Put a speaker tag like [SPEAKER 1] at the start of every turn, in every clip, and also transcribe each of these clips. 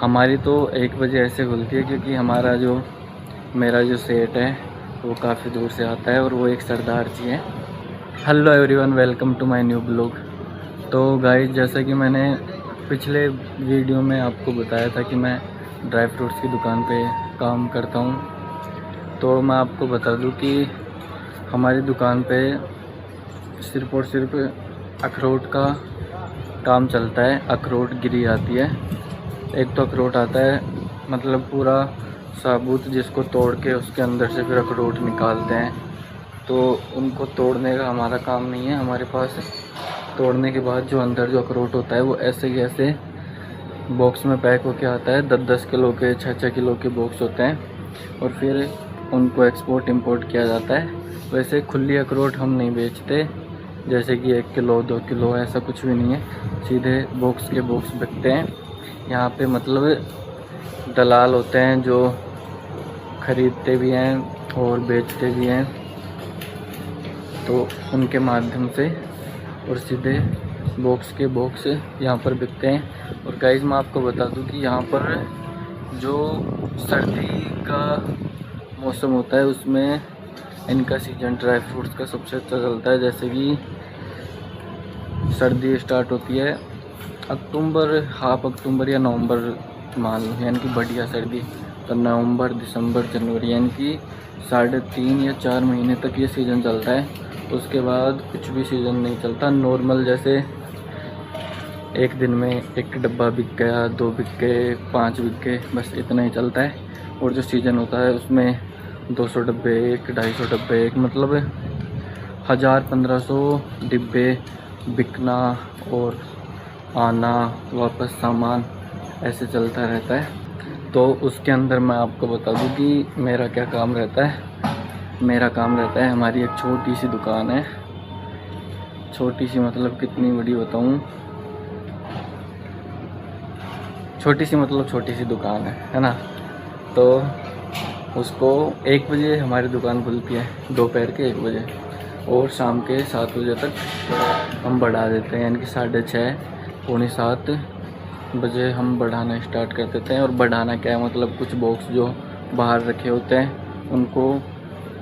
[SPEAKER 1] हमारी तो 1 बजे ऐसे खुलती है क्योंकि मेरा जो सेट है वो काफ़ी दूर से आता है और वो एक सरदार जी हैं। Hello everyone, welcome to my new blog. तो गाइस, जैसा कि मैंने पिछले वीडियो में आपको बताया था कि मैं ड्राई फ्रूट्स की दुकान पे काम करता हूँ, तो मैं आपको बता दूँ कि हमारी दुकान पे सिर्फ़ और सिर्फ अखरोट का काम चलता है। अखरोट गिरी आती है। एक तो अखरोट आता है मतलब पूरा साबुत, जिसको तोड़ के उसके अंदर से फिर अखरोट निकालते हैं। तो उनको तोड़ने का हमारा काम नहीं है। हमारे पास तोड़ने के बाद जो अंदर जो अखरोट होता है वो ऐसे ही ऐसे बॉक्स में पैक होके आता है। 10-10 किलो के 6-6 किलो के बॉक्स होते हैं और फिर उनको एक्सपोर्ट इंपोर्ट किया जाता है। वैसे खुली अखरोट हम नहीं बेचते, जैसे कि 1 किलो 2 किलो ऐसा कुछ भी नहीं है। सीधे बॉक्स के बॉक्स बिकते हैं। यहाँ पे मतलब दलाल होते हैं जो ख़रीदते भी हैं और बेचते भी हैं, तो उनके माध्यम से और सीधे बॉक्स के बॉक्स यहाँ पर बिकते हैं। और गाइस, मैं आपको बता दूं कि यहाँ पर जो सर्दी का मौसम होता है उसमें इनका सीजन ड्राई फ्रूट्स का सबसे अच्छा चलता है। जैसे कि सर्दी स्टार्ट होती है अक्टूबर, हाफ अक्टूबर या नवंबर मान लो, यानी कि बढ़िया सर्दी, तो नवंबर दिसंबर जनवरी यानी कि 3.5 या 4 महीने तक ये सीज़न चलता है। उसके बाद कुछ भी सीज़न नहीं चलता। नॉर्मल जैसे एक दिन में 1 डब्बा बिक गया, 2 बिक गए, 5 बिक गए, बस इतना ही चलता है। और जो सीज़न होता है उसमें 200 डब्बे, 1-250 डब्बे, मतलब 1000-1500 डिब्बे बिकना और आना वापस सामान ऐसे चलता रहता है। तो उसके अंदर मैं आपको बता दूं कि मेरा क्या काम रहता है। मेरा काम रहता है, हमारी एक छोटी सी दुकान है। छोटी सी मतलब कितनी बड़ी बताऊं, छोटी सी मतलब छोटी सी दुकान है ना। तो उसको 1 बजे हमारी दुकान खुलती है, दोपहर के 1 बजे, और शाम के 7 बजे तक हम बढ़ा देते हैं, यानी कि 6:30 पौने 7 बजे हम बढ़ाना स्टार्ट कर देते हैं। और बढ़ाना क्या है, मतलब कुछ बॉक्स जो बाहर रखे होते हैं उनको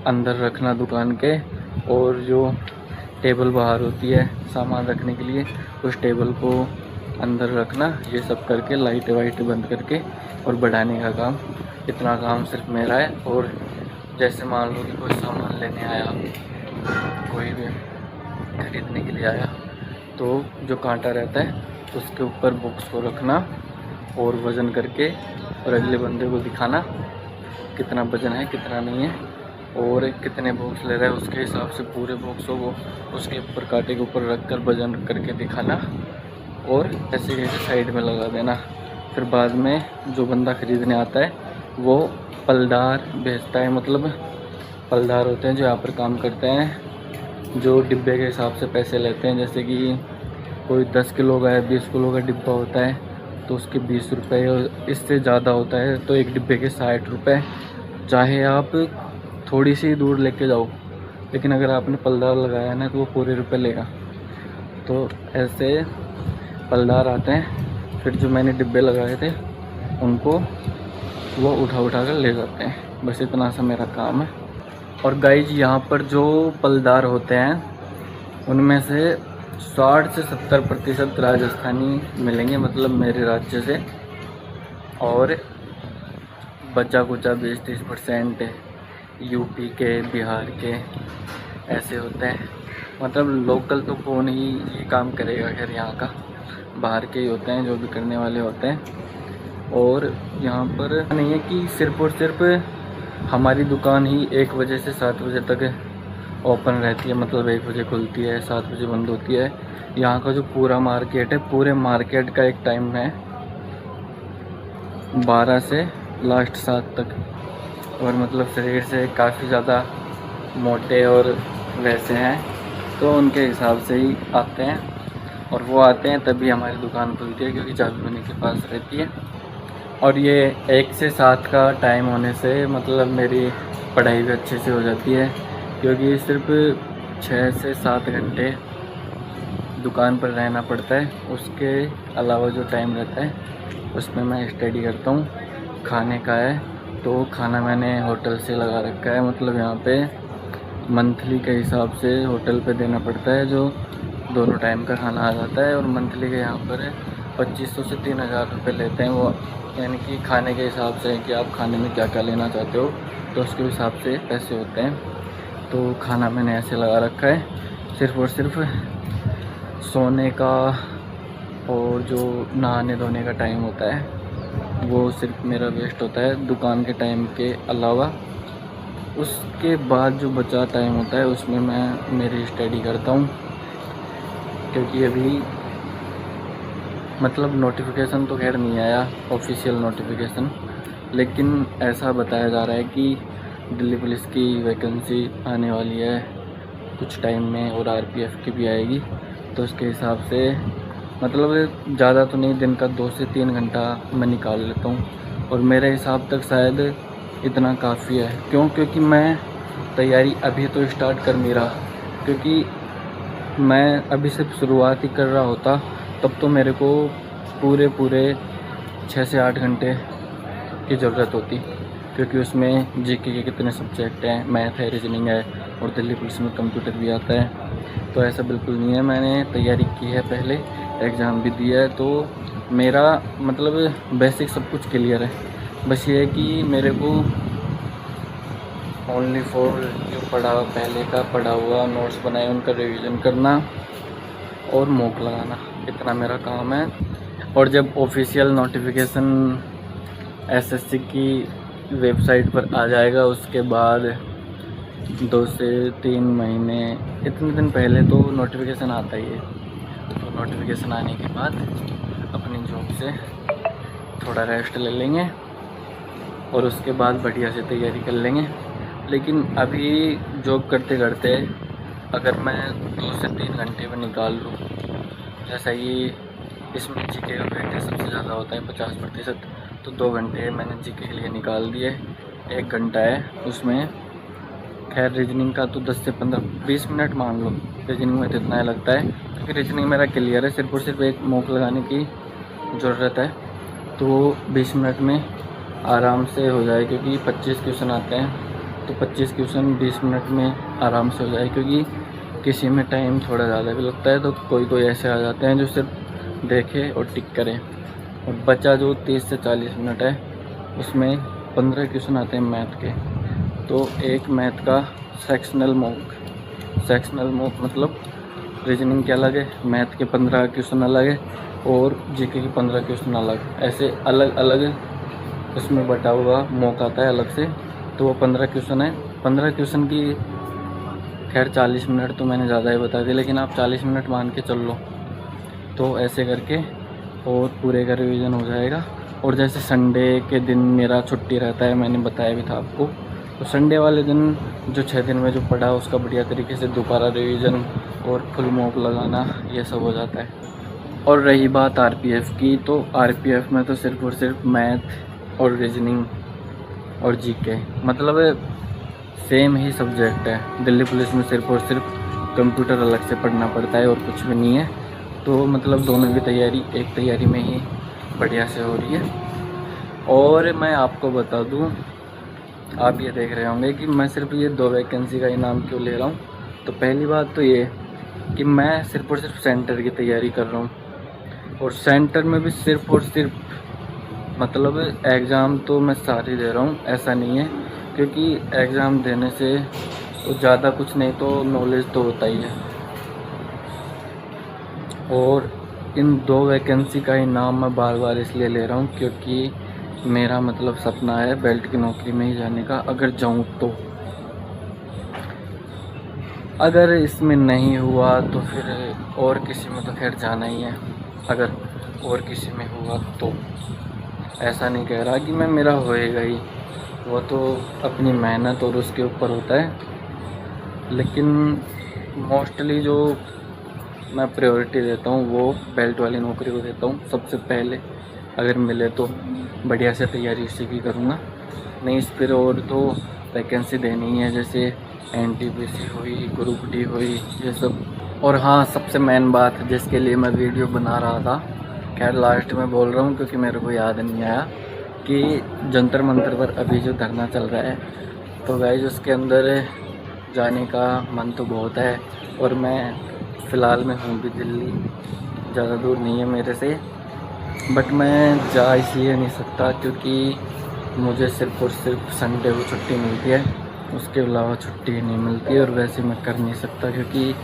[SPEAKER 1] अंदर रखना दुकान के, और जो टेबल बाहर होती है सामान रखने के लिए उस टेबल को अंदर रखना, ये सब करके लाइट वाइट बंद करके और बढ़ाने का काम, इतना काम सिर्फ मेरा है। और जैसे मान लो कि कोई सामान लेने आया, कोई भी खरीदने के लिए आया, तो जो कांटा रहता है उसके ऊपर बॉक्स को रखना और वज़न करके और अगले बंदे को दिखाना कितना वज़न है कितना नहीं है और कितने बॉक्स ले रहा है, उसके हिसाब से पूरे बॉक्सों को उसके ऊपर कांटे के ऊपर रख कर वज़न करके दिखाना और ऐसे कैसे साइड में लगा देना। फिर बाद में जो बंदा ख़रीदने आता है वो पलदार भेजता है, मतलब पलदार होते हैं जो यहाँ पर काम करते हैं, जो डिब्बे के हिसाब से पैसे लेते हैं। जैसे कि कोई 10 किलो का है, 20 किलो का डिब्बा होता है तो उसके 20 रुपये, और इससे ज़्यादा होता है तो एक डिब्बे के 60 रुपये। चाहे आप थोड़ी सी दूर लेके जाओ, लेकिन अगर आपने पलदार लगाया ना तो वो पूरे रुपए लेगा। तो ऐसे पलदार आते हैं, फिर जो मैंने डिब्बे लगाए थे उनको वो उठा कर ले जाते हैं। बस इतना सा मेरा काम है। और गाइज, यहाँ पर जो पलदार होते हैं उनमें से 60 से 70% राजस्थानी मिलेंगे, मतलब मेरे राज्य से, और बचा कुचा 20-30% यूपी के, बिहार के ऐसे होते हैं। मतलब लोकल तो कौन ही ये काम करेगा, खैर यहाँ का बाहर के ही होते हैं जो भी करने वाले होते हैं। और यहाँ पर नहीं है कि सिर्फ़ और सिर्फ हमारी दुकान ही 1 बजे से 7 बजे तक ओपन रहती है, मतलब 1 बजे खुलती है 7 बजे बंद होती है। यहाँ का जो पूरा मार्केट है, पूरे मार्केट का एक टाइम है 12 से लास्ट 7 तक। और मतलब शरीर से काफ़ी ज़्यादा मोटे और वैसे हैं तो उनके हिसाब से ही आते हैं, और वो आते हैं तभी हमारी दुकान खुलती है, क्योंकि चाबी उन्हीं के पास रहती है। और ये 1 से 7 का टाइम होने से मतलब मेरी पढ़ाई भी अच्छे से हो जाती है, क्योंकि सिर्फ 6 से 7 घंटे दुकान पर रहना पड़ता है, उसके अलावा जो टाइम रहता है उसमें मैं स्टडी करता हूँ। खाने का है तो खाना मैंने होटल से लगा रखा है, मतलब यहाँ पे मंथली के हिसाब से होटल पे देना पड़ता है, जो दोनों टाइम का खाना आ जाता है। और मंथली के यहाँ पर 2500 से 3000 रुपये लेते हैं वो, यानी कि खाने के हिसाब से कि आप खाने में क्या क्या लेना चाहते हो तो उसके हिसाब से पैसे होते हैं। तो खाना मैंने ऐसे लगा रखा है, सिर्फ़ और सिर्फ सोने का और जो नहाने धोने का टाइम होता है वो सिर्फ मेरा वेस्ट होता है दुकान के टाइम के अलावा। उसके बाद जो बचा टाइम होता है उसमें मैं मेरी स्टडी करता हूँ, क्योंकि अभी मतलब नोटिफिकेशन तो खैर नहीं आया ऑफिशियल नोटिफिकेशन, लेकिन ऐसा बताया जा रहा है कि दिल्ली पुलिस की वैकेंसी आने वाली है कुछ टाइम में और आरपीएफ की भी आएगी। तो उसके हिसाब से मतलब ज़्यादा तो नहीं, दिन का 2 से 3 घंटा मैं निकाल लेता हूँ और मेरे हिसाब तक शायद इतना काफ़ी है। क्योंकि मैं तैयारी अभी तो स्टार्ट कर नहीं रहा, क्योंकि मैं अभी सिर्फ शुरुआत ही कर रहा होता तब तो मेरे को पूरे 6 से 8 घंटे की ज़रूरत होती, क्योंकि उसमें जीके के कितने सब्जेक्ट हैं, मैथ है, रीजनिंग है और दिल्ली पुलिस में कंप्यूटर भी आता है। तो ऐसा बिल्कुल नहीं है, मैंने तैयारी की है, पहले एग्ज़ाम भी दिया है, तो मेरा मतलब बेसिक सब कुछ क्लियर है। बस ये है कि मेरे को ओनली फॉर जो पहले का पढ़ा हुआ नोट्स बनाए उनका रिवीजन करना और मॉक लगाना, इतना मेरा काम है। और जब ऑफिशियल नोटिफिकेशन एसएससी की वेबसाइट पर आ जाएगा उसके बाद 2 से 3 महीने इतने दिन पहले तो नोटिफिकेशन आता ही है। तो नोटिफिकेशन आने के बाद अपनी जॉब से थोड़ा रेस्ट ले लेंगे और उसके बाद बढ़िया से तैयारी कर लेंगे। लेकिन अभी जॉब करते करते अगर मैं 2 से 3 घंटे में निकाल लूँ, जैसा कि इसमें जीके का वेटेज सबसे ज़्यादा होता है 50%, तो 2 घंटे मैंने जीके के लिए निकाल दिए। 1 घंटा है उसमें, खैर रीजनिंग का तो 10 से 15-20 मिनट मान लो, रीजनिंग में तो इतना ही लगता है क्योंकि रीजनिंग मेरा क्लियर है, सिर्फ और सिर्फ एक मॉक लगाने की ज़रूरत है। तो 20 मिनट में आराम से हो जाए, क्योंकि 25 क्वेश्चन आते हैं तो 25 क्वेश्चन 20 मिनट में आराम से हो जाए। क्योंकि किसी में टाइम थोड़ा ज़्यादा भी लगता है, तो कोई ऐसे आ जाते हैं जो सिर्फ देखे और टिक करें। और बचा जो 30 से 40 मिनट है उसमें 15 क्वेश्चन आते हैं मैथ के। तो एक मैथ का सेक्शनल मॉक मतलब रीजनिंग के अलग है, मैथ के 15 क्वेश्चन अलग है और जीके के 15 क्वेश्चन अलग, ऐसे अलग अलग उसमें बटा हुआ मॉक आता है अलग से। तो वो 15 क्वेश्चन है, 15 क्वेश्चन की खैर 40 मिनट तो मैंने ज़्यादा ही बता दिया, लेकिन आप 40 मिनट मान के चल लो। तो ऐसे करके और पूरे का रिवीजन हो जाएगा। और जैसे संडे के दिन मेरा छुट्टी रहता है, मैंने बताया भी था आपको, तो संडे वाले दिन जो 6 दिन में जो पढ़ा उसका बढ़िया तरीके से दोबारा रिवीजन और फुल मॉक लगाना, ये सब हो जाता है। और रही बात आरपीएफ की, तो आरपीएफ में तो सिर्फ और सिर्फ मैथ और रीजनिंग और जीके मतलब सेम ही सब्जेक्ट है। दिल्ली पुलिस में सिर्फ और सिर्फ कंप्यूटर अलग से पढ़ना पड़ता है और कुछ भी नहीं है। तो मतलब दोनों की तैयारी एक तैयारी में ही बढ़िया से हो रही है। और मैं आपको बता दूं, आप ये देख रहे होंगे कि मैं सिर्फ ये 2 वैकेंसी का इनाम क्यों ले रहा हूँ। तो पहली बात तो ये कि मैं सिर्फ और सिर्फ सेंटर की तैयारी कर रहा हूँ, और सेंटर में भी सिर्फ और सिर्फ मतलब एग्ज़ाम तो मैं सारे दे रहा हूँ, ऐसा नहीं है, क्योंकि एग्ज़ाम देने से तो ज़्यादा कुछ नहीं तो नॉलेज तो होता ही है। और इन 2 वैकेंसी का इनाम मैं बार बार इसलिए ले रहा हूँ क्योंकि मेरा मतलब सपना है बेल्ट की नौकरी में ही जाने का, अगर जाऊँ तो। अगर इसमें नहीं हुआ तो फिर और किसी में तो खैर जाना ही है, अगर और किसी में हुआ तो। ऐसा नहीं कह रहा कि मेरा होएगा ही, वो तो अपनी मेहनत और उसके ऊपर होता है। लेकिन मोस्टली जो मैं प्रायोरिटी देता हूँ वो बेल्ट वाली नौकरी को देता हूँ सबसे पहले। अगर मिले तो बढ़िया से तैयारी उसी की करूँगा, नहीं इस पर और तो वैकेंसी देनी है, जैसे एनटीपीसी हुई, ग्रुप डी हुई, ये सब और हाँ, सबसे मेन बात जिसके लिए मैं वीडियो बना रहा था, खैर लास्ट में बोल रहा हूँ क्योंकि मेरे को याद नहीं आया, कि जंतर मंतर पर अभी जो धरना चल रहा है, तो गाइस उसके अंदर जाने का मन तो बहुत है। और मैं फ़िलहाल में हूँ भी दिल्ली, ज़्यादा दूर नहीं है मेरे से, बट मैं जा इसलिए नहीं सकता क्योंकि मुझे सिर्फ़ और सिर्फ संडे को छुट्टी मिलती है, उसके अलावा छुट्टी नहीं मिलती। और वैसे मैं कर नहीं सकता क्योंकि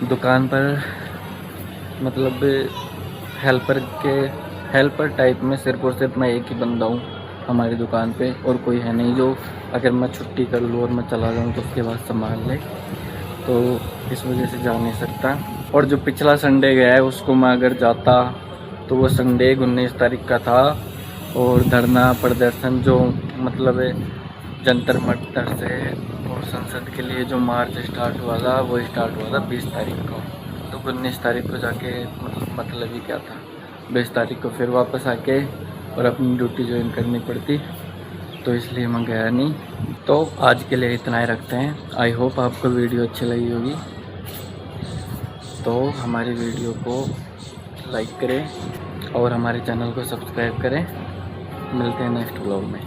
[SPEAKER 1] दुकान पर मतलब हेल्पर टाइप में सिर्फ़ और सिर्फ मैं एक ही बंदा हूँ हमारी दुकान पे, और कोई है नहीं जो अगर मैं छुट्टी कर लूँ और मैं चला जाऊँ तो उसके बाद संभाल ले, तो इस वजह से जा नहीं सकता। और जो पिछला संडे गया है उसको मैं अगर जाता तो वो संडे 19 तारीख का था, और धरना प्रदर्शन जो मतलब जंतर मंतर से और संसद के लिए जो मार्च स्टार्ट हुआ था वो स्टार्ट हुआ था 20 तारीख को। तो 19 तारीख को जाके मतलब ही क्या था, 20 तारीख को फिर वापस आके और अपनी ड्यूटी ज्वाइन करनी पड़ती, तो इसलिए मैं गया नहीं। तो आज के लिए इतना ही रखते हैं। आई होप आपको वीडियो अच्छी लगी होगी, तो हमारी वीडियो को लाइक करें और हमारे चैनल को सब्सक्राइब करें। मिलते हैं नेक्स्ट ब्लॉग में।